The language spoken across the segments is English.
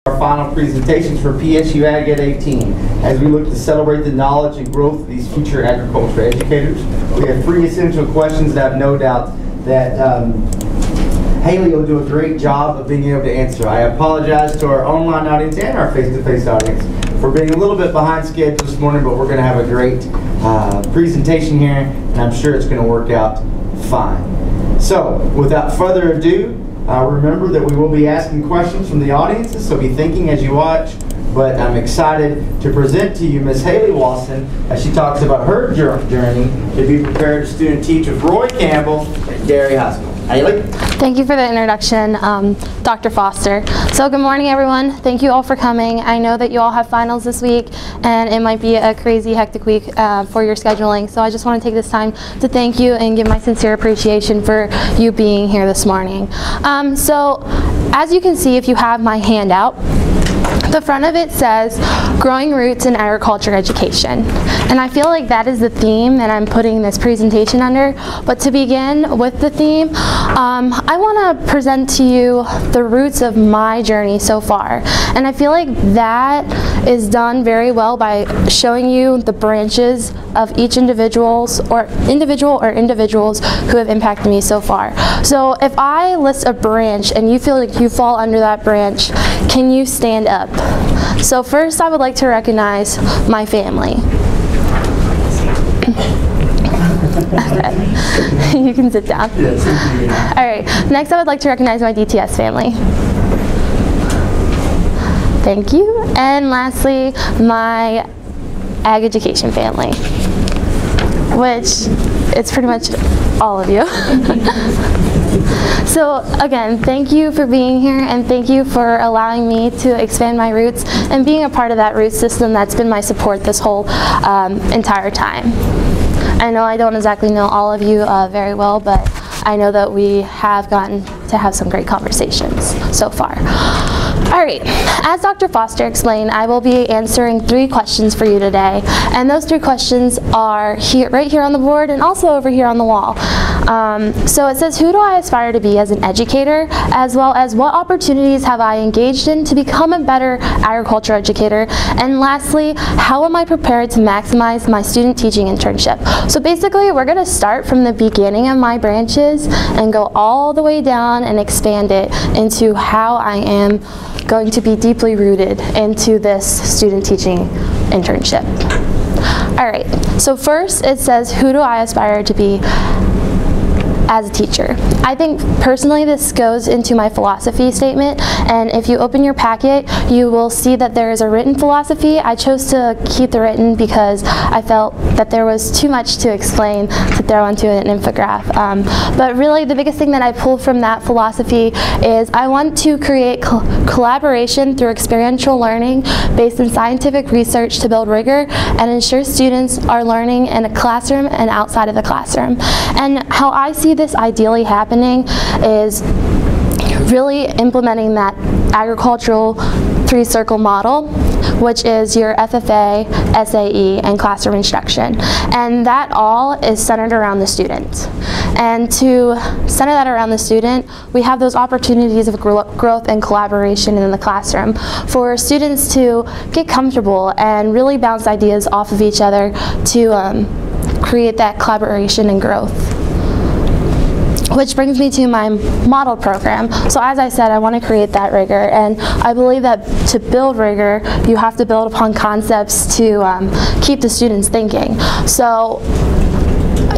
Our final presentations for PSU Ag at 18 as we look to celebrate the knowledge and growth of these future agriculture educators. We have 3 essential questions that I have no doubt that Halee will do a great job of being able to answer. I apologize to our online audience and our face-to-face audience for being a little bit behind schedule this morning, but we're going to have a great presentation here, and I'm sure it's going to work out fine. So, without further ado, remember that we will be asking questions from the audiences, so be thinking as you watch. But I'm excited to present to you Ms. Halee Wasson as she talks about her journey to be prepared to student teach with Roy Campbell at Gary High School. Halee? Thank you for the introduction, Dr. Foster. So good morning, everyone. Thank you all for coming. I know that you all have finals this week, and it might be a crazy, hectic week for your scheduling. So I just want to take this time to thank you and give my sincere appreciation for you being here this morning. So as you can see, if you have my handout, the front of it says growing roots in agriculture education, and I feel like that is the theme that I'm putting this presentation under. But to begin with the theme, I want to present to you the roots of my journey so far, and I feel like that is done very well by showing you the branches of each individuals or individuals who have impacted me so far. So if I list a branch and you feel like you fall under that branch, can you stand up? So first, I would like to recognize my family. You can sit down. All right, next I would like to recognize my DTS family. Thank you. And lastly, my ag education family, which it's pretty much all of you. So again, thank you for being here, and thank you for allowing me to expand my roots and being a part of that root system that's been my support this whole entire time. I know I don't exactly know all of you very well, but I know that we have gotten to have some great conversations so far. All right, as Dr. Foster explained, I will be answering 3 questions for you today, and those 3 questions are right here on the board and also over here on the wall. So it says, who do I aspire to be as an educator, as well as what opportunities have I engaged in to become a better agriculture educator, and lastly, how am I prepared to maximize my student teaching internship? So basically, we're going to start from the beginning of my branches and go all the way down and expand it into how I am going to be deeply rooted into this student teaching internship. All right, so first it says, who do I aspire to be as a teacher? I think personally this goes into my philosophy statement, and if you open your packet you will see that there is a written philosophy. I chose to keep the written because I felt that there was too much to explain to throw into an infograph. But really the biggest thing that I pulled from that philosophy is I want to create collaboration through experiential learning based in scientific research to build rigor and ensure students are learning in a classroom and outside of the classroom. And how I see this ideally happening is really implementing that agricultural 3-circle model, which is your FFA, SAE, and classroom instruction. And that all is centered around the student. And to center that around the student, we have those opportunities of growth and collaboration in the classroom for students to get comfortable and really bounce ideas off of each other to create that collaboration and growth. Which brings me to my model program. So as I said, I want to create that rigor, and I believe that to build rigor, you have to build upon concepts to keep the students thinking. So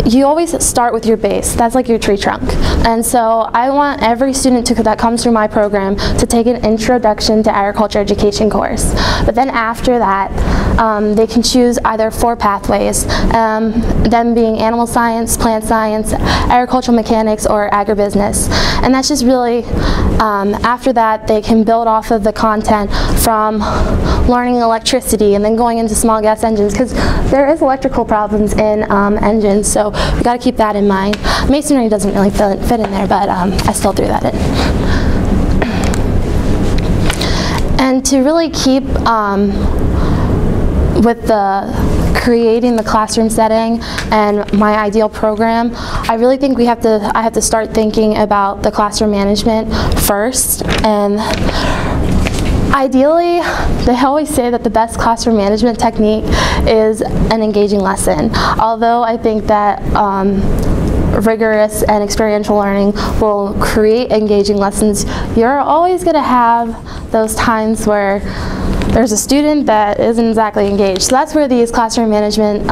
you always start with your base. That's like your tree trunk. And so I want every student that comes through my program to take an introduction to agriculture education course. But then after that, they can choose either 4 pathways, them being animal science, plant science, agricultural mechanics, or agribusiness. And that's just really, after that, they can build off of the content from learning electricity and then going into small gas engines, because there is electrical problems in engines, so we got to keep that in mind. Masonry doesn't really fit in there, but I still threw that in. And to really keep with the creating the classroom setting and my ideal program, I really think I have to start thinking about the classroom management first. And Ideally, they always say that the best classroom management technique is an engaging lesson. Although I think that rigorous and experiential learning will create engaging lessons, you're always going to have those times where there's a student that isn't exactly engaged. So that's where these classroom management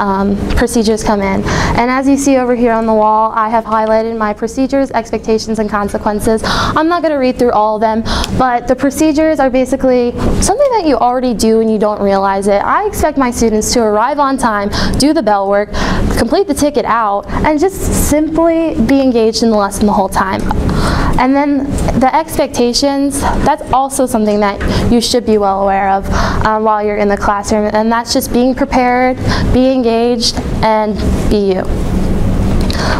procedures come in. And as you see over here on the wall, I have highlighted my procedures, expectations, and consequences. I'm not going to read through all of them, but the procedures are basically something that you already do and you don't realize it. I expect my students to arrive on time, do the bell work, complete the ticket out, and just simply be engaged in the lesson the whole time. And then the expectations, that's also something that you should be well aware of while you're in the classroom, and that's just being prepared, be engaged, and be you.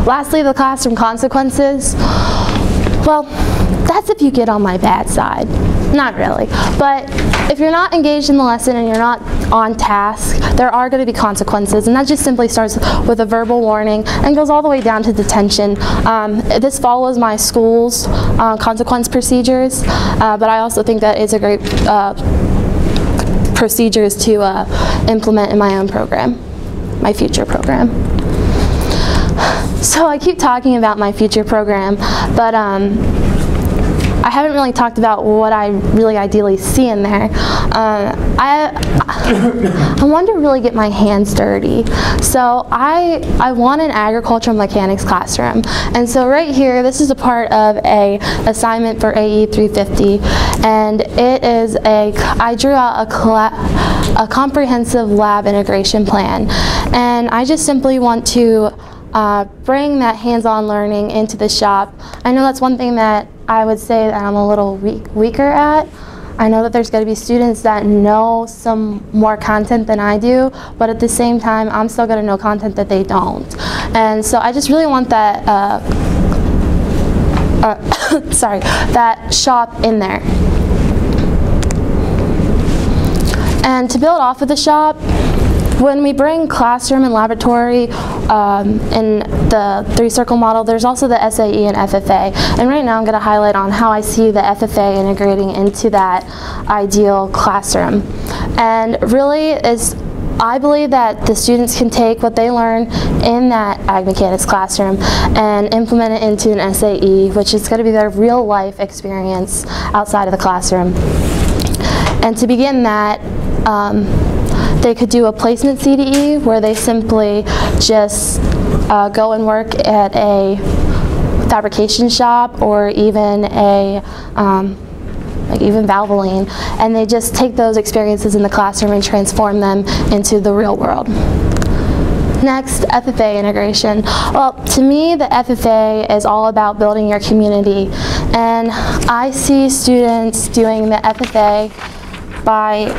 Lastly, the classroom consequences. Well, that's if you get on my bad side. Not really, but if you're not engaged in the lesson and you're not on task, there are going to be consequences, and that just simply starts with a verbal warning and goes all the way down to detention. This follows my school's consequence procedures, but I also think that it's a great procedures to implement in my own program, my future program. So I keep talking about my future program, but I haven't really talked about what I really ideally see in there. I want to really get my hands dirty. So I want an agricultural mechanics classroom. And so right here, this is a part of a assignment for AE 350. And it is I drew out a comprehensive lab integration plan. And I just simply want to bring that hands-on learning into the shop. I know that's one thing that I would say that I'm a little weaker at. I know that there's going to be students that know some more content than I do, but at the same time, I'm still going to know content that they don't. And so I just really want that, that shop in there. And to build off of the shop, when we bring classroom and laboratory in the three-circle model, there's also the SAE and FFA. And right now I'm going to highlight on how I see the FFA integrating into that ideal classroom. And really, I believe that the students can take what they learn in that ag mechanics classroom and implement it into an SAE, which is going to be their real life experience outside of the classroom. And to begin that, they could do a placement CDE where they simply just go and work at a fabrication shop or even a like even Valvoline, and they just take those experiences in the classroom and transform them into the real world. Next, FFA integration. Well, to me, the FFA is all about building your community, and I see students doing the FFA by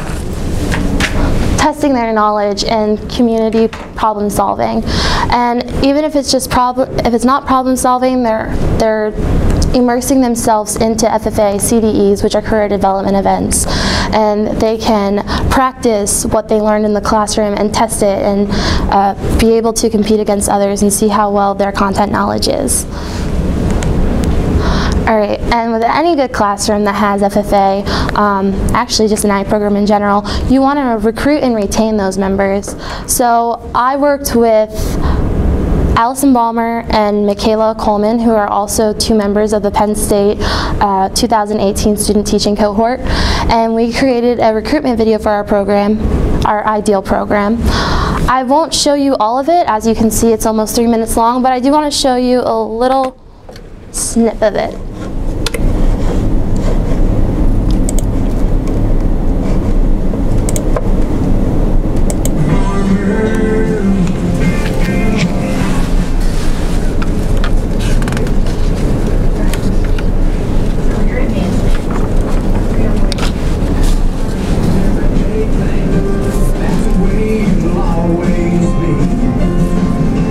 testing their knowledge and community problem solving. And even if it's just if it's not problem solving, they're immersing themselves into FFA CDEs, which are career development events. And they can practice what they learned in the classroom and test it and be able to compete against others and see how well their content knowledge is. All right, and with any good classroom that has FFA, actually just an ag program in general, you want to recruit and retain those members. So I worked with Allison Balmer and Michaela Coleman, who are also two members of the Penn State 2018 student teaching cohort, and we created a recruitment video for our program, our ideal program. I won't show you all of it. As you can see, it's almost 3 minutes long, but I do want to show you a little snip of it.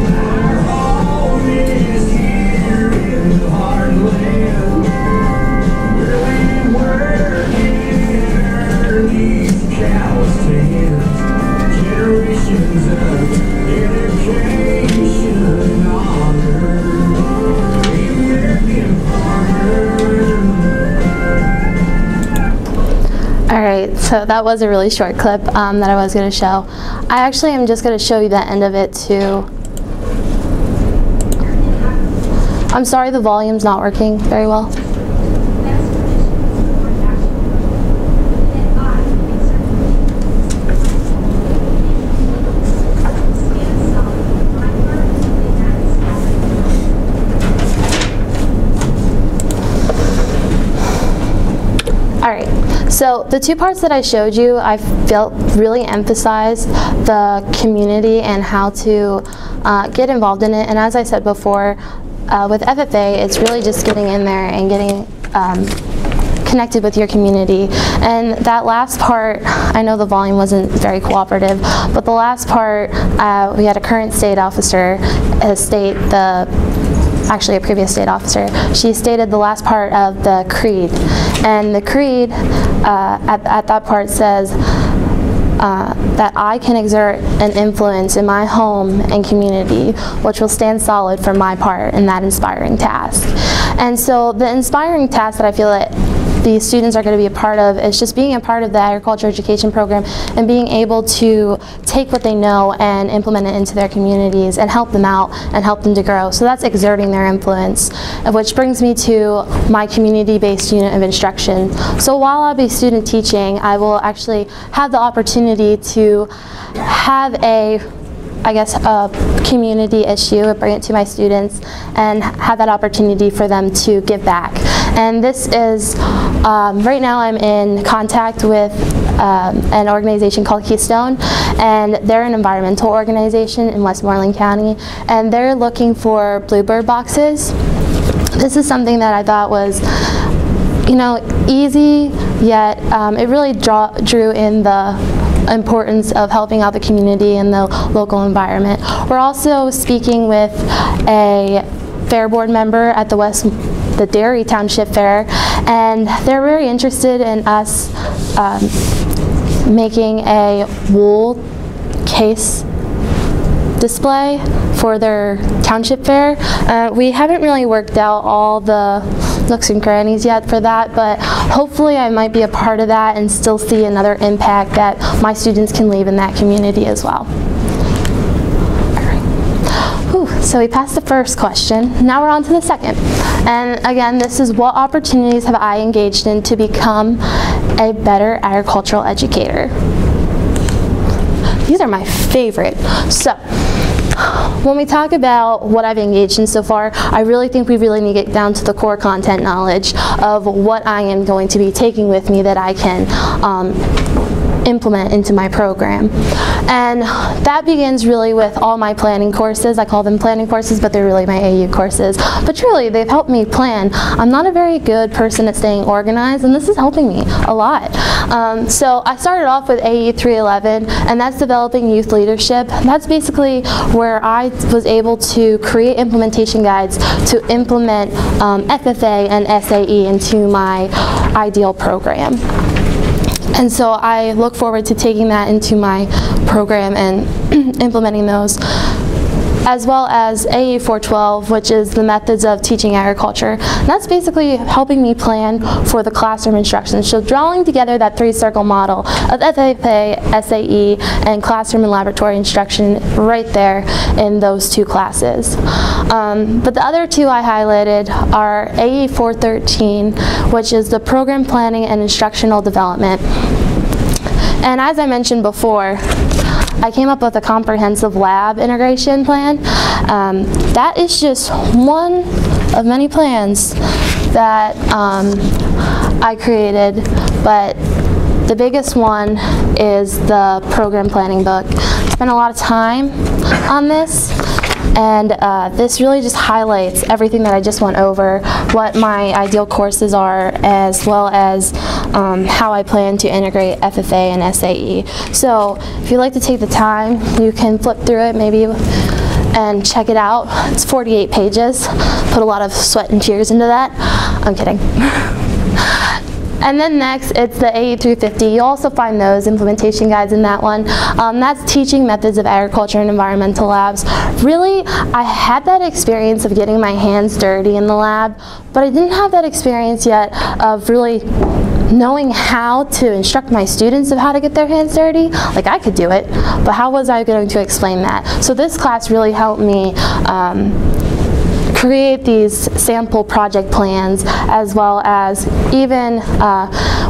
Our home is here in the heartland. right, so that was a really short clip that I was going to show. I actually am just going to show you the end of it too. I'm sorry the volume's not working very well. Alright, so the two parts that I showed you, I felt really emphasized the community and how to get involved in it. And as I said before, with FFA, it's really just getting in there and getting connected with your community. And that last part, I know the volume wasn't very cooperative, but the last part, we had a current state officer actually a previous state officer, she stated the last part of the creed. And the creed at that part says that I can exert an influence in my home and community, which will stand solid for my part in that inspiring task. And so the inspiring task that I feel that these students are going to be a part of is just being a part of the agriculture education program and being able to take what they know and implement it into their communities and help them out and help them to grow. So that's exerting their influence, which brings me to my community-based unit of instruction. So while I'll be student teaching, I will actually have the opportunity to have a community issue, bring it to my students, and have that opportunity for them to give back. And this is, right now I'm in contact with an organization called Keystone, and they're an environmental organization in Westmoreland County, and they're looking for bluebird boxes. This is something that I thought was, easy, yet it really drew in the importance of helping out the community and the local environment. We're also speaking with a fair board member at the Dairy Township Fair, and they're very interested in us making a wool case display for their township fair. We haven't really worked out all the nooks and crannies yet for that, but hopefully I might be a part of that and still see another impact that my students can leave in that community as well. So we passed the first question. Now we're on to the second. And again, this is what opportunities have I engaged in to become a better agricultural educator? These are my favorite. So when we talk about what I've engaged in so far, I really think we really need to get down to the core content knowledge of what I am going to be taking with me that I can implement into my program. And that begins really with all my planning courses. I call them planning courses, but they're really my AU courses. But truly, they've helped me plan. I'm not a very good person at staying organized, and this is helping me a lot. So I started off with AU 311, and that's developing youth leadership. That's basically where I was able to create implementation guides to implement FFA and SAE into my ideal program. And so I look forward to taking that into my program and implementing those, as well as AE 412, which is the methods of teaching agriculture. And that's basically helping me plan for the classroom instruction. So drawing together that three-circle model of FFA, SAE, and classroom and laboratory instruction right there in those two classes. But the other two I highlighted are AE 413, which is the program planning and instructional development. And as I mentioned before, I came up with a comprehensive lab integration plan. That is just one of many plans that I created, but the biggest one is the program planning book. I spent a lot of time on this, and this really just highlights everything that I just went over, what my ideal courses are, as well as how I plan to integrate FFA and SAE. So if you'd like to take the time, you can flip through it maybe and check it out. It's 48 pages. Put a lot of sweat and tears into that. I'm kidding. And then next, it's the AE 350. You'll also find those implementation guides in that one. That's teaching methods of agriculture and environmental labs. Really, I had that experience of getting my hands dirty in the lab, but I didn't have that experience yet of really knowing how to instruct my students of how to get their hands dirty, like I could do it, but how was I going to explain that? So this class really helped me create these sample project plans, as well as even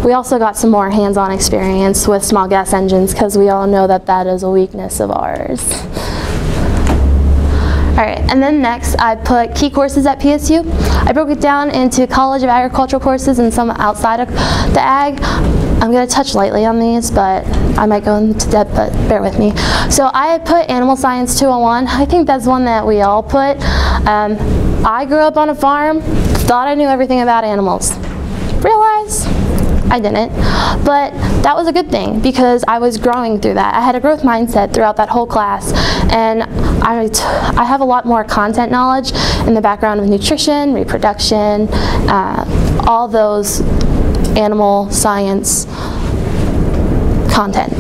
we also got some more hands-on experience with small gas engines, because we all know that that is a weakness of ours. All right, and then next I put key courses at PSU. I broke it down into College of Agricultural courses and some outside of the ag. I'm going to touch lightly on these, but I might go into depth, but bear with me. So I put Animal Science 201. I think that's one that we all put. I grew up on a farm, thought I knew everything about animals. Realize I didn't, but that was a good thing because I was growing through that. I had a growth mindset throughout that whole class, and I have a lot more content knowledge in the background of nutrition, reproduction, all those animal science content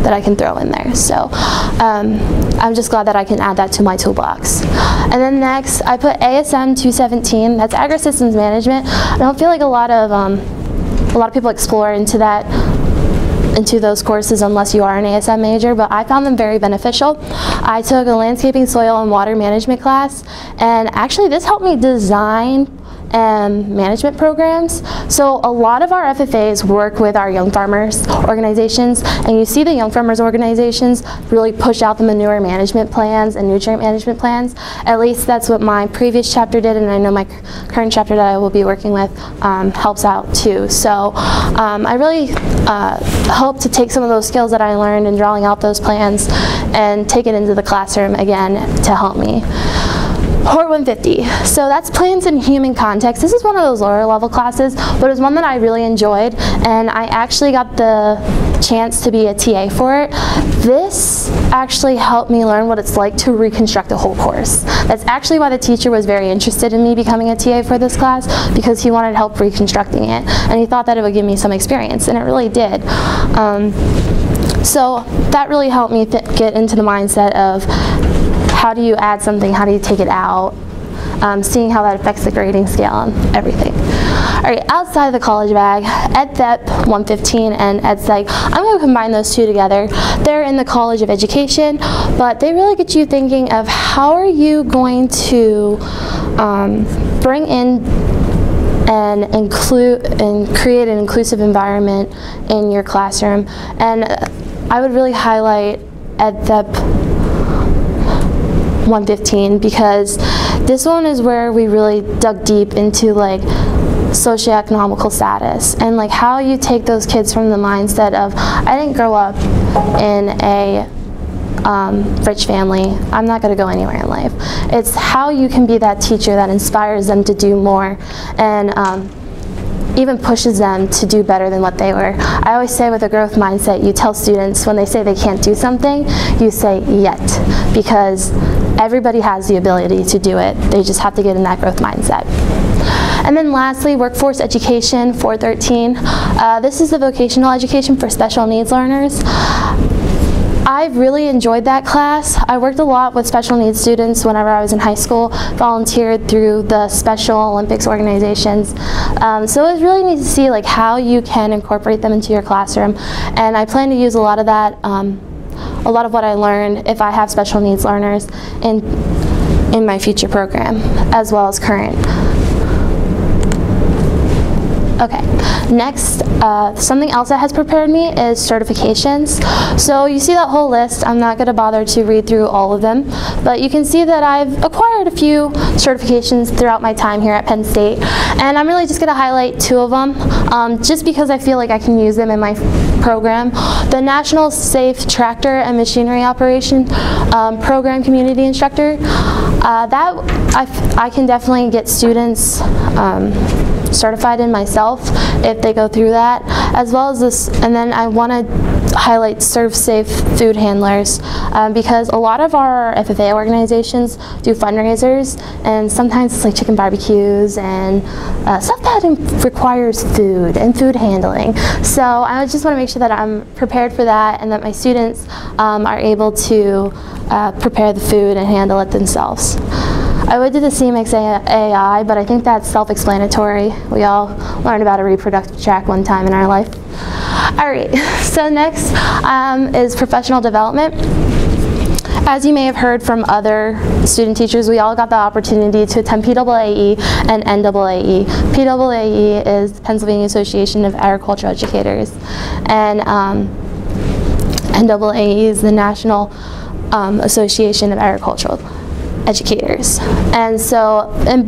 that I can throw in there. So I'm just glad that I can add that to my toolbox. And then next, I put ASM 217. That's Agri-Systems Management. I don't feel like a lot of people explore into those courses unless you are an ASM major, but I found them very beneficial. I took a landscaping, soil, and water management class, and actually this helped me design management programs. So a lot of our FFAs work with our young farmers organizations, and you see the young farmers organizations really push out the manure management plans and nutrient management plans. At least that's what my previous chapter did, and I know my current chapter that I will be working with helps out too. So I really hope to take some of those skills that I learned in drawing out those plans and take it into the classroom again to help me. Hort 150, so that's plants in human context. This is one of those lower level classes, but it was one that I really enjoyed, and I actually got the chance to be a TA for it. This actually helped me learn what it's like to reconstruct a whole course. That's actually why the teacher was very interested in me becoming a TA for this class, because he wanted help reconstructing it, and he thought that it would give me some experience, and it really did. So that really helped me get into the mindset of how do you add something, how do you take it out, seeing how that affects the grading scale and everything. All right, outside of the College of Ag, EdThep 115 and EdSeg, I'm going to combine those two together. They're in the College of Education, but they really get you thinking of how are you going to bring in and create an inclusive environment in your classroom. And I would really highlight EdThep 115 because this one is where we really dug deep into like socioeconomical status and like how you take those kids from the mindset of I didn't grow up in a rich family, I'm not going to go anywhere in life. It's how you can be that teacher that inspires them to do more and even pushes them to do better than what they were. I always say with a growth mindset, you tell students when they say they can't do something, you say yet, because everybody has the ability to do it. They just have to get in that growth mindset. And then lastly, workforce education 413. This is the vocational education for special needs learners. I really enjoyed that class. I worked a lot with special needs students whenever I was in high school, volunteered through the Special Olympics organizations. So it was really neat to see like how you can incorporate them into your classroom. And I plan to use a lot of that, a lot of what I learned if I have special needs learners in my future program, as well as current. Okay, next, something else that has prepared me is certifications. So you see that whole list. I'm not going to bother to read through all of them, but you can see that I've acquired a few certifications throughout my time here at Penn State, and I'm really just going to highlight two of them, just because I feel like I can use them in my program. The National Safe Tractor and Machinery Operation Program Community Instructor, that I can definitely get students certified in myself if they go through that, as well as this. And then I want to highlight Serve Safe food handlers because a lot of our FFA organizations do fundraisers, and sometimes it's like chicken barbecues and stuff that requires food and food handling. So I just want to make sure that I'm prepared for that and that my students are able to prepare the food and handle it themselves. I would do the CMX AI, but I think that's self-explanatory. We all learned about a reproductive tract one time in our life. All right, so next is professional development. As you may have heard from other student teachers, we all got the opportunity to attend PAAE and NAAE. PAAE is the Pennsylvania Association of Agricultural Educators, and NAAE is the National Association of Agricultural Educators. And so in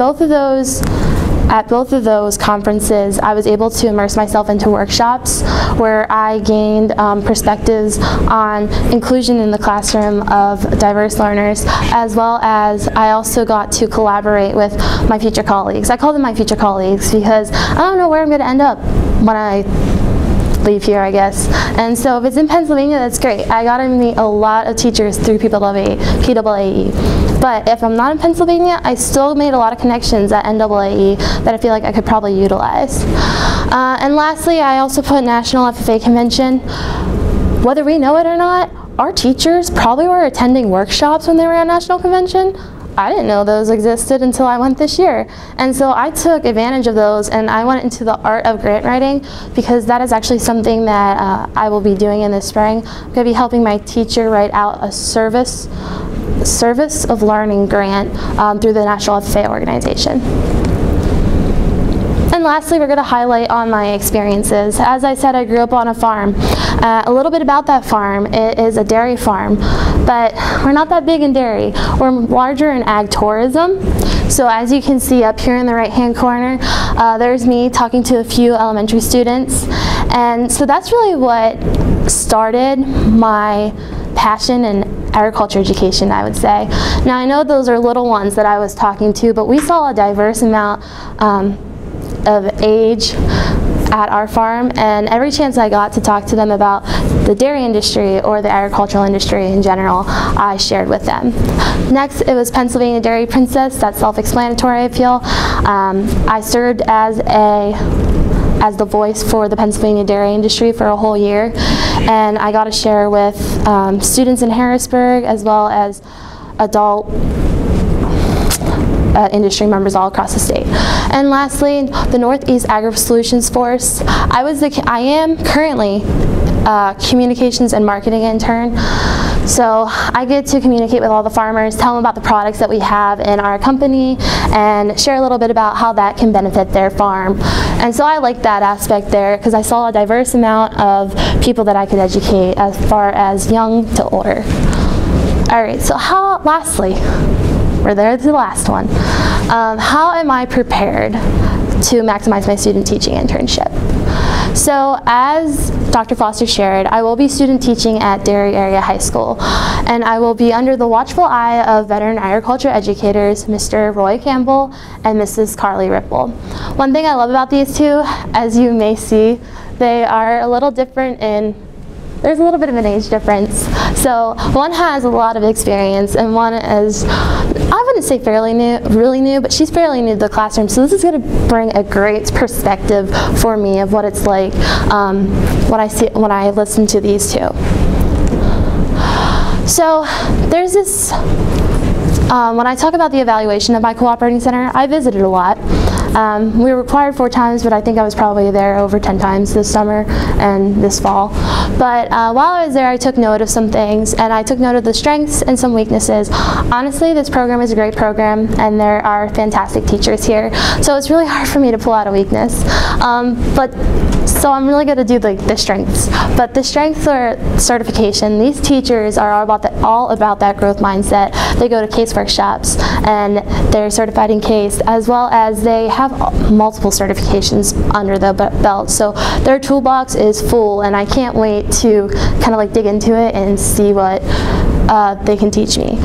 at both of those conferences, I was able to immerse myself into workshops where I gained perspectives on inclusion in the classroom of diverse learners, as well as I also got to collaborate with my future colleagues. I call them my future colleagues because I don't know where I'm going to end up when I leave here, I guess. And so if it's in Pennsylvania, that's great. I got to meet a lot of teachers through PAAE. But if I'm not in Pennsylvania, I still made a lot of connections at NAAE that I feel like I could probably utilize. And lastly, I also put National FFA Convention. Whether we know it or not, our teachers probably were attending workshops when they were at National Convention. I didn't know those existed until I went this year. And so I took advantage of those and I went into the art of grant writing because that is actually something that I will be doing in the spring. I'm going to be helping my teacher write out a service of learning grant through the National FFA organization. And lastly, we're going to highlight on my experiences. As I said, I grew up on a farm. A little bit about that farm. It is a dairy farm, but we're not that big in dairy. We're larger in ag tourism. So as you can see up here in the right-hand corner, there's me talking to a few elementary students. And so that's really what started my passion in agriculture education, I would say. Now I know those are little ones that I was talking to, but we saw a diverse amount of age at our farm, and every chance I got to talk to them about the dairy industry or the agricultural industry in general, I shared with them. Next, it was Pennsylvania Dairy Princess. That's self-explanatory, I feel. I served as the voice for the Pennsylvania dairy industry for a whole year, and I got to share with students in Harrisburg as well as adult industry members all across the state. And lastly, the Northeast Agri Solutions Force. I am currently communications and marketing intern. So I get to communicate with all the farmers, tell them about the products that we have in our company, and share a little bit about how that can benefit their farm. And so I like that aspect there because I saw a diverse amount of people that I could educate as far as young to older. All right, so lastly, we're there to the last one. How am I prepared to maximize my student teaching internship? So as Dr. Foster shared, I will be student teaching at Dairy Area High School, and I will be under the watchful eye of veteran agriculture educators, Mr. Roy Campbell and Mrs. Carly Ripple. One thing I love about these two, as you may see, they are a little different there's a little bit of an age difference. So one has a lot of experience and one is, I wouldn't say really new, but she's fairly new to the classroom. So this is going to bring a great perspective for me of what it's like when I listen to these two. So there's this, when I talk about the evaluation of my cooperating center, I visited a lot. We were required 4 times, but I think I was probably there over 10 times this summer and this fall. But while I was there, I took note of some things, and I took note of the strengths and some weaknesses. Honestly, this program is a great program, and there are fantastic teachers here. So it's really hard for me to pull out a weakness. So I'm really going to do the strengths. But the strengths are certification. These teachers are all about that growth mindset. They go to case workshops, and they're certified in case, as well as they have multiple certifications under the belt. So their toolbox is full, and I can't wait to kind of dig into it and see what they can teach me.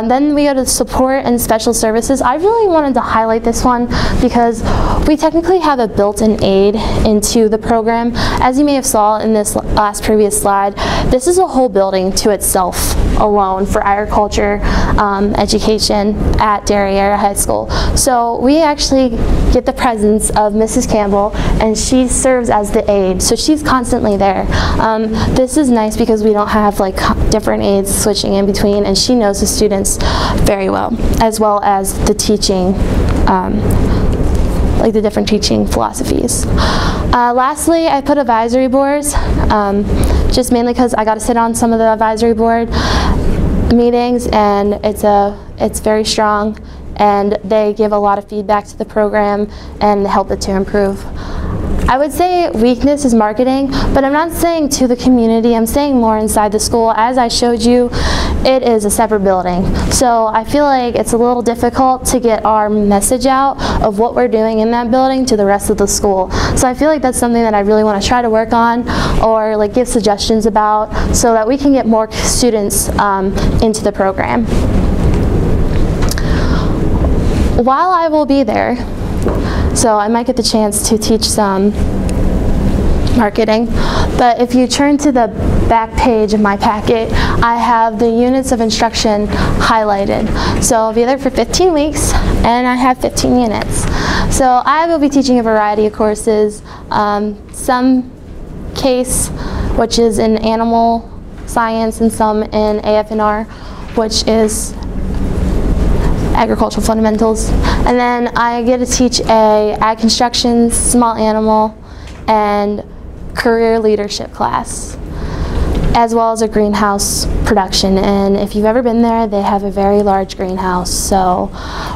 Then we go to support and special services. I really wanted to highlight this one because we technically have a built-in aid into the program. As you may have saw in this previous slide, this is a whole building to itself alone for agriculture education at Dairy Area High School. So we actually get the presence of Mrs. Campbell, and she serves as the aide, so she's constantly there. This is nice because we don't have different aides switching in between, and she knows the students very well, as well as the teaching, like the different teaching philosophies. Lastly, I put advisory boards, just mainly because I got to sit on some of the advisory board meetings, and it's very strong, and they give a lot of feedback to the program and help it to improve. I would say weakness is marketing, but I'm not saying to the community, I'm saying more inside the school. As I showed you, it is a separate building. So I feel like it's a little difficult to get our message out of what we're doing in that building to the rest of the school. So I feel like that's something that I really want to try to work on, or like give suggestions about, so that we can get more students into the program. While I will be there, so I might get the chance to teach some marketing, but if you turn to the back page of my packet, I have the units of instruction highlighted. So I'll be there for 15 weeks, and I have 15 units. So I will be teaching a variety of courses, some case, which is in animal science, and some in AFNR, which is agricultural fundamentals. And then I get to teach a ag construction, small animal, and career leadership class, as well as a greenhouse production. And if you've ever been there, they have a very large greenhouse. So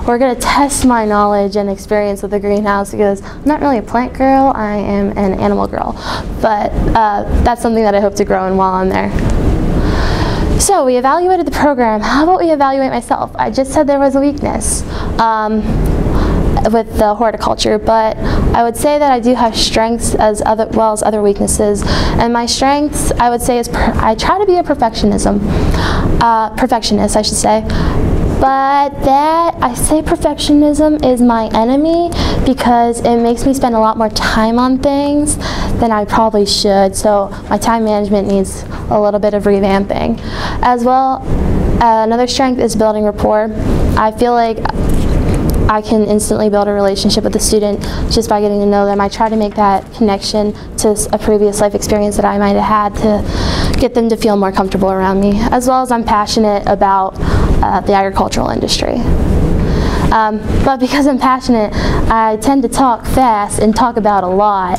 we're going to test my knowledge and experience with the greenhouse, because I'm not really a plant girl, I am an animal girl. But that's something that I hope to grow in while I'm there. So we evaluated the program. How about we evaluate myself? I just said there was a weakness with the horticulture, but I would say that I do have strengths as well as other weaknesses. And my strengths, I would say, is I try to be a perfectionist, I should say. But I say perfectionism is my enemy, because it makes me spend a lot more time on things than I probably should. So my time management needs a little bit of revamping. As well, another strength is building rapport. I feel like I can instantly build a relationship with the student just by getting to know them. I try to make that connection to a previous life experience that I might have had, to get them to feel more comfortable around me. As well as I'm passionate about the agricultural industry. But because I'm passionate, I tend to talk fast and talk about a lot.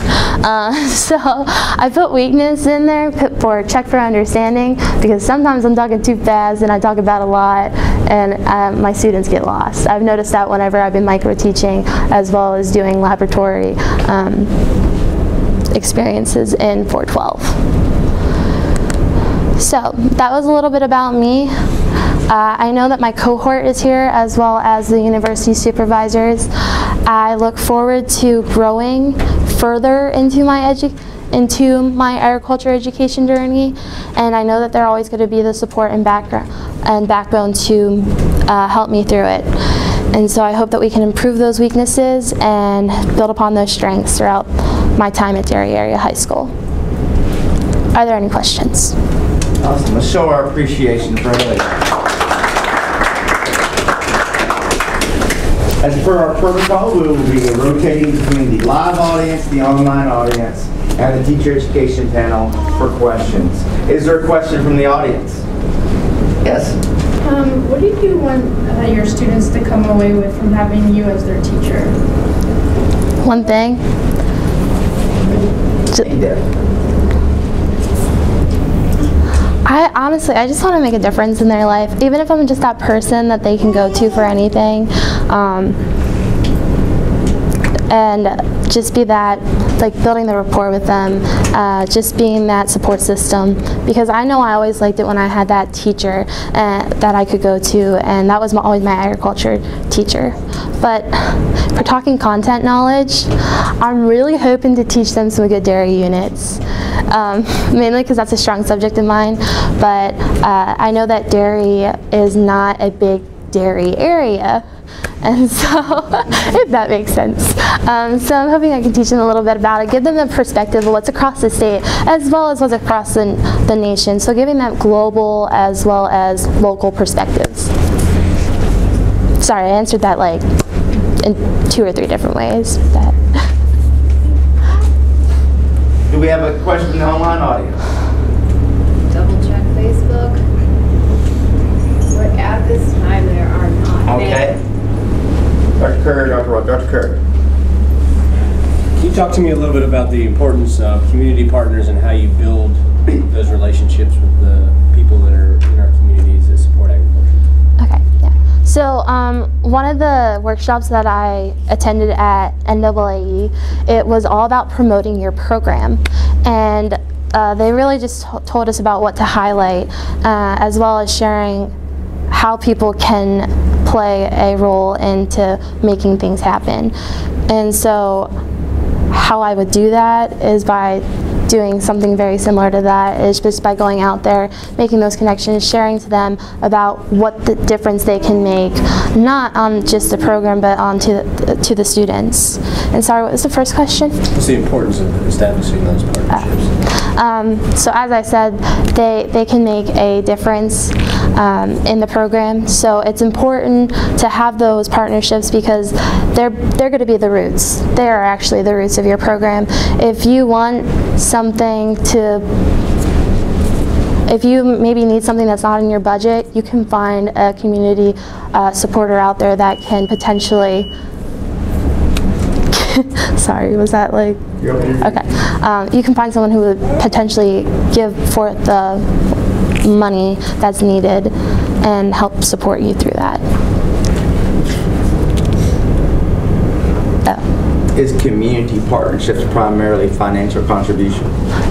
So I put weakness in there for check for understanding, because sometimes I'm talking too fast and I talk about a lot, and my students get lost. I've noticed that whenever I've been micro-teaching, as well as doing laboratory experiences in 412. So that was a little bit about me. I know that my cohort is here, as well as the university supervisors. I look forward to growing further into my agriculture education journey, and I know that they're always going to be the support and backbone to help me through it. And so I hope that we can improve those weaknesses and build upon those strengths throughout my time at Dairy Area High School. Are there any questions? Awesome. Let's show our appreciation for Halee. As per our protocol, we will be rotating between the live audience, the online audience, and the teacher education panel for questions. Is there a question from the audience? Yes? What do you want your students to come away with from having you as their teacher? One thing. I just want to make a difference in their life, even if I'm just that person that they can go to for anything, and just be that, like, building the rapport with them, just being that support system, because I know I always liked it when I had that teacher that I could go to, and that was always my agriculture teacher. But for talking content knowledge, I'm really hoping to teach them some good dairy units. Mainly because that's a strong subject of mine, but I know that dairy is not a big dairy area, and so if that makes sense. So I'm hoping I can teach them a little bit about it, give them the perspective of what's across the state as well as what's across the nation, so giving them global as well as local perspectives. Sorry, I answered that like in 2 or 3 different ways. Do we have a question in the online audience? Double check Facebook. Dr. Curry. Can you talk to me a little bit about the importance of community partners and how you build those relationships with the people that are in our communities that support agriculture? Okay, yeah. So one of the workshops that I attended at NAAE, it was all about promoting your program. And they really just told us about what to highlight, as well as sharing how people can play a role into making things happen. And so how I would do that is by doing something very similar to that, is just by going out there, making those connections, sharing to them about what the difference they can make, not on just the program, but on to the students. And sorry, what was the first question? What's the importance of establishing those partnerships? So as I said, they can make a difference in the program. So it's important to have those partnerships because they're going to be the roots. They are actually the roots of your program. If you want something to, if you maybe need something that's not in your budget, you can find a community supporter out there that can potentially, sorry, was that like, okay. You can find someone who would potentially give for the money that's needed and help support you through that. Is community partnerships primarily financial contribution?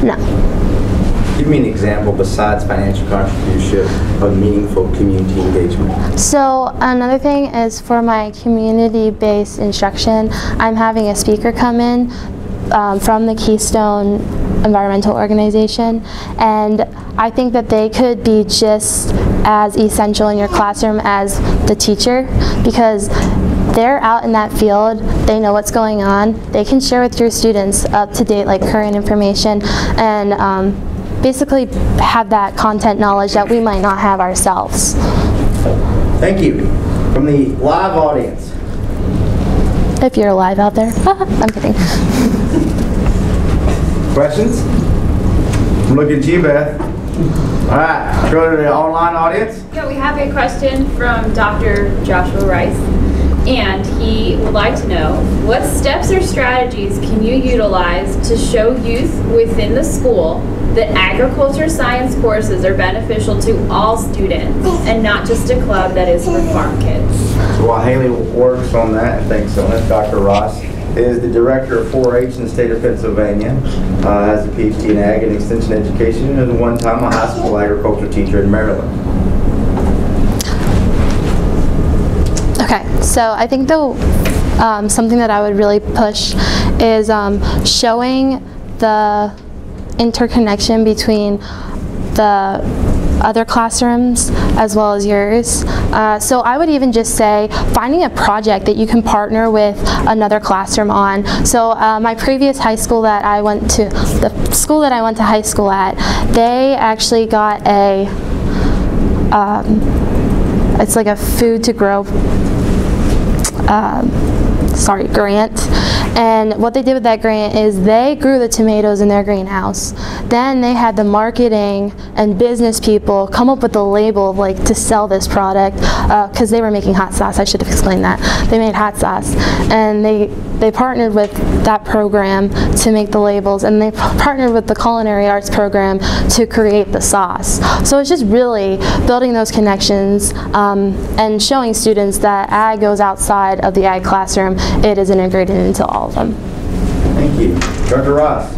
No. Give me an example besides financial contribution of meaningful community engagement. So another thing is for my community-based instruction, I'm having a speaker come in from the Keystone Environmental Organization, and I think that they could be just as essential in your classroom as the teacher, because they're out in that field, they know what's going on, they can share with your students up-to-date, like current information, and basically have that content knowledge that we might not have ourselves. Thank you. From the live audience. If you're alive out there. I'm kidding. Questions? I'm looking at you, Beth. All right, go to the online audience. Yeah, we have a question from Dr. Joshua Rice, and he would like to know, what steps or strategies can you utilize to show youth within the school that agriculture science courses are beneficial to all students and not just a club that is for farm kids? So while Haley works on that and thinks on it, Dr. Ross is the director of 4-H in the state of Pennsylvania, has a PhD in Ag and Extension Education, and at one time a high school agriculture teacher in Maryland. Okay, so I think something that I would really push is showing the interconnection between the other classrooms as well as yours. So I would even just say finding a project that you can partner with another classroom on. So my previous high school that I went to, the school that I went to high school at, they actually got a, it's like a food to grow, grant. And what they did with that grant is they grew the tomatoes in their greenhouse. Then they had the marketing and business people come up with the label of like to sell this product, because they were making hot sauce. I should have explained that. They made hot sauce, and they partnered with that program to make the labels, and they partnered with the culinary arts program to create the sauce. So it's just really building those connections and showing students that ag goes outside of the ag classroom. It is integrated into all of them. Thank you. Dr. Ross.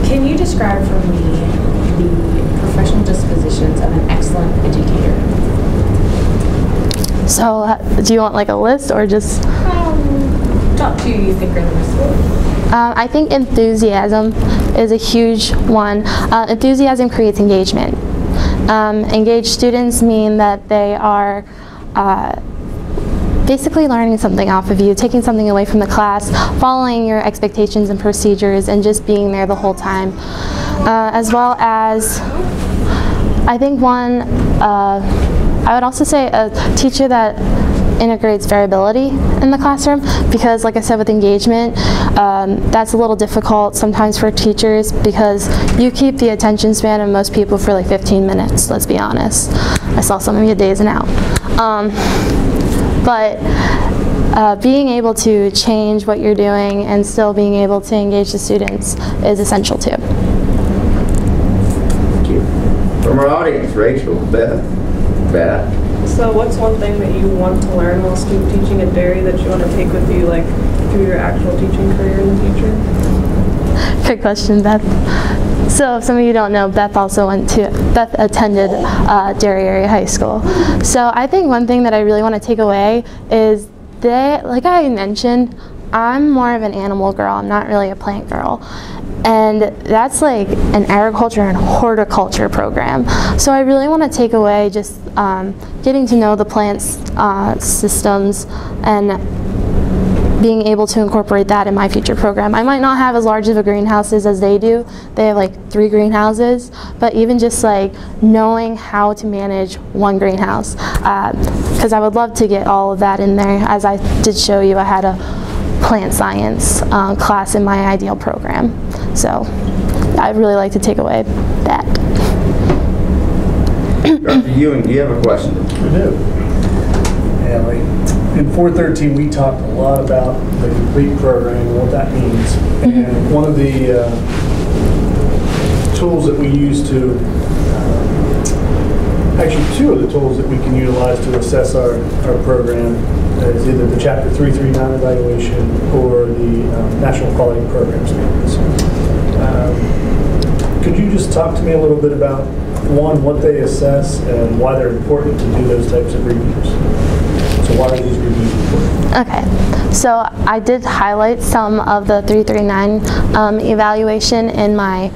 Can you describe for me the professional dispositions of an excellent educator? So do you want like a list or just? Top two you think are the most important? I think enthusiasm is a huge one. Enthusiasm creates engagement. Engaged students mean that they are basically learning something off of you, taking something away from the class, following your expectations and procedures, and just being there the whole time. As well as, I think I would also say a teacher that integrates variability in the classroom, because like I said with engagement, that's a little difficult sometimes for teachers because you keep the attention span of most people for like 15 minutes, let's be honest. I saw some of you dazing out. But being able to change what you're doing and still being able to engage the students is essential too. Thank you. From our audience, Rachel, Beth. So what's one thing that you want to learn while teaching at Derry that you want to take with you, like, through your actual teaching career in the future? Good question, Beth. So if some of you don't know, Beth attended Derry Area High School. So I think one thing that I really want to take away is that, like I mentioned, I'm more of an animal girl. I'm not really a plant girl. And that's like an agriculture and horticulture program. So I really want to take away just getting to know the plants systems and being able to incorporate that in my future program. I might not have as large of a greenhouses as they do. They have like 3 greenhouses, but even just like knowing how to manage one greenhouse. Because I would love to get all of that in there. As I did show you, I had a plant science class in my ideal program. So I'd really like to take away that. Dr. Ewing, do you have a question? I do. Yeah, in 413 we talked a lot about the complete program and what that means. And one of the tools that we use to, actually 2 of the tools that we can utilize to assess our program is either the Chapter 339 evaluation or the National Quality Program Standards. Could you just talk to me a little bit about, one, what they assess and why they're important to do those types of reviews? So why are these reviews important? Okay, so I did highlight some of the 339 evaluation in my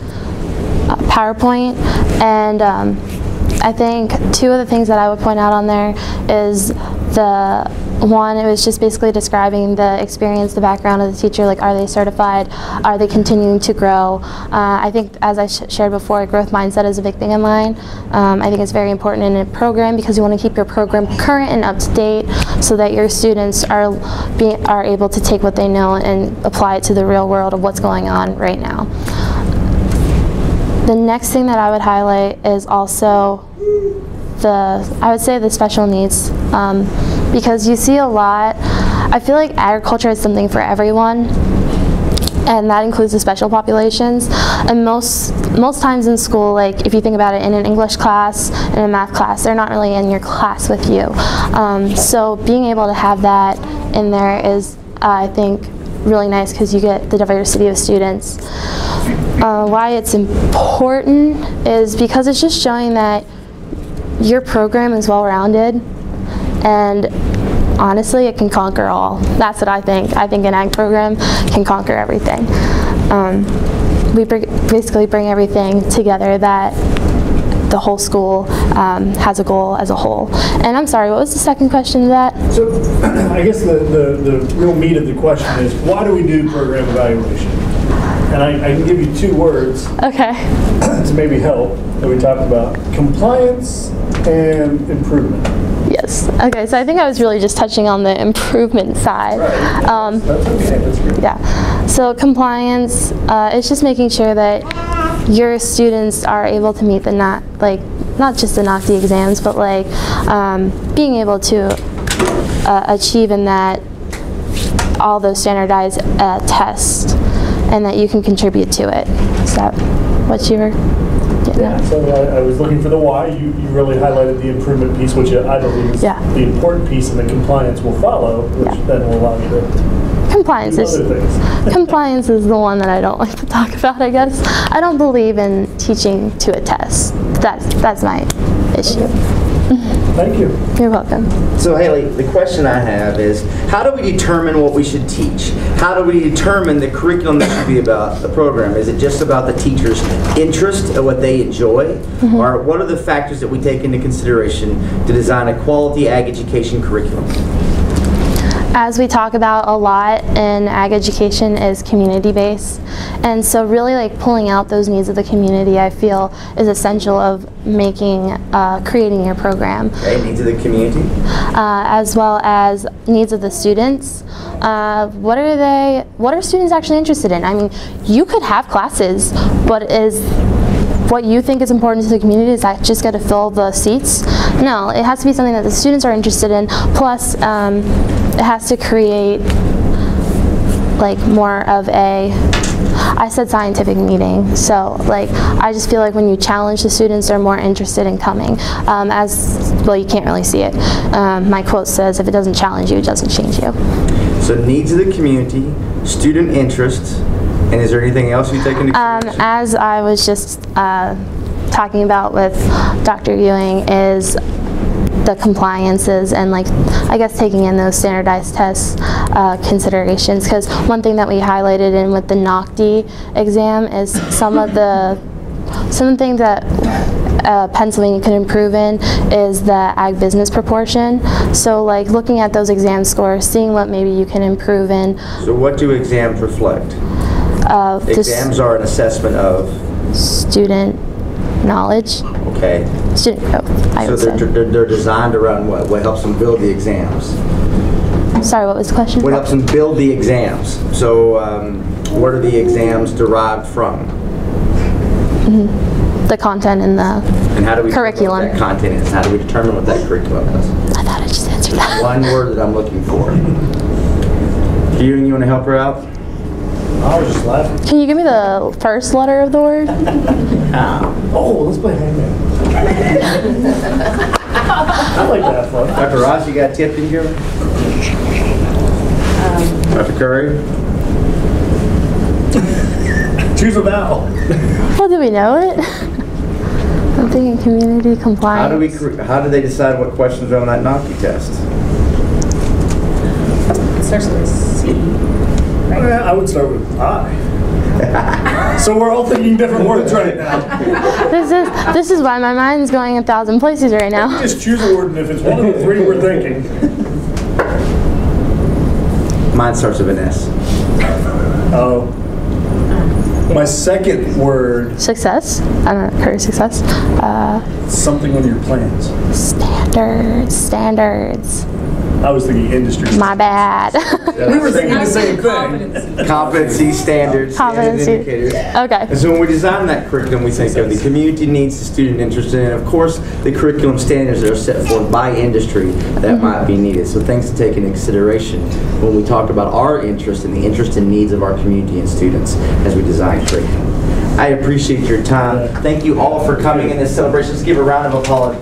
PowerPoint, and I think 2 of the things that I would point out on there is the one, it was just basically describing the experience, the background of the teacher, like are they certified, are they continuing to grow. I think, as I shared before, growth mindset is a big thing in line. I think it's very important in a program because you want to keep your program current and up to date so that your students are able to take what they know and apply it to the real world of what's going on right now. The next thing that I would highlight is also I would say the special needs, because you see a lot. I feel like agriculture is something for everyone, and that includes the special populations. And most times in school, like if you think about it, in an English class, in a math class, they're not really in your class with you. So being able to have that in there is, I think, really nice because you get the diversity of students. Why it's important is because it's just showing that your program is well-rounded, and honestly, it can conquer all. That's what I think. I think an ag program can conquer everything. We basically bring everything together that the whole school has a goal as a whole. And I'm sorry, what was the second question to that? So I guess the real meat of the question is, why do we do program evaluation? And I can give you 2 words to maybe help that we talked about: compliance and improvement. Yes. Okay, so I think I was really just touching on the improvement side. Right. That's okay. That's great. Yeah. So compliance, it's just making sure that your students are able to meet the not just the NOCTI exams, but like being able to achieve in that all those standardized tests, and that you can contribute to it. Is that what you were getting at? So I was looking for the why. You really highlighted the improvement piece, which I believe is the important piece, and the compliance will follow, which then will allow you to Compliance is compliance is the one that I don't like to talk about, I guess. I don't believe in teaching to a test. That's my issue. Okay. Thank you. You're welcome. So Halee, the question I have is, how do we determine what we should teach? How do we determine the curriculum that should be about the program? Is it just about the teacher's interest and what they enjoy? Or what are the factors that we take into consideration to design a quality ag education curriculum? As we talk about a lot in ag education is community-based, and so really like pulling out those needs of the community, I feel, is essential of creating your program. Okay, needs of the community. As well as needs of the students. What are students actually interested in? I mean, you could have classes, but what you think is important to the community, is that just going to fill the seats? No, it has to be something that the students are interested in, plus it has to create like more of a, I said scientific meeting, so like I just feel like when you challenge the students, they're more interested in coming. As well, you can't really see it. My quote says, if it doesn't challenge you, it doesn't change you. So needs of the community, student interests, and is there anything else you take into consideration? As I was just talking about with Dr. Ewing, is the compliances and like I guess taking in those standardized tests considerations, because one thing that we highlighted in with the NOCD exam is some things that Pennsylvania can improve in is the ag business proportion. So like looking at those exam scores, seeing what maybe you can improve in. So what do exams reflect? Exams are an assessment of student knowledge. Okay. Student growth, I would say. So they're designed around what? What helps them build the exams? Sorry, what was the question? What helps them build the exams? So what are the exams derived from? The content in the and how do we curriculum. What that content is? How do we determine what that curriculum is? I thought I just answered that. One word that I'm looking for. You want to help her out? I was just laughing. Can you give me the first letter of the word? Oh, let's play hangman. I like that fun. Dr. Ross, you got a tip in here? Dr. Curry? Choose a vowel. Well, do we know it? I'm thinking community compliance. How do they decide what questions are on that NOCD test? It starts with a C. Right? Well, I would start with I. So we're all thinking different words right now. This is why my mind's going 1,000 places right now. Just choose a word, and if it's one of the three we're thinking. Mine starts with an S. Oh. My second word. Success. I don't know. Career success. Something on your plans. Standards. I was thinking industry. My bad. We were thinking the same thing. Competency standards. Competency. Indicators. Okay. And so when we design that curriculum, we think of the community needs, the student interest, and of course the curriculum standards that are set forth by industry that might be needed. So things to take into consideration when we talk about our interest and the interest and needs of our community and students as we design curriculum. I appreciate your time. Thank you all for coming in this celebration. Let's give a round of applause.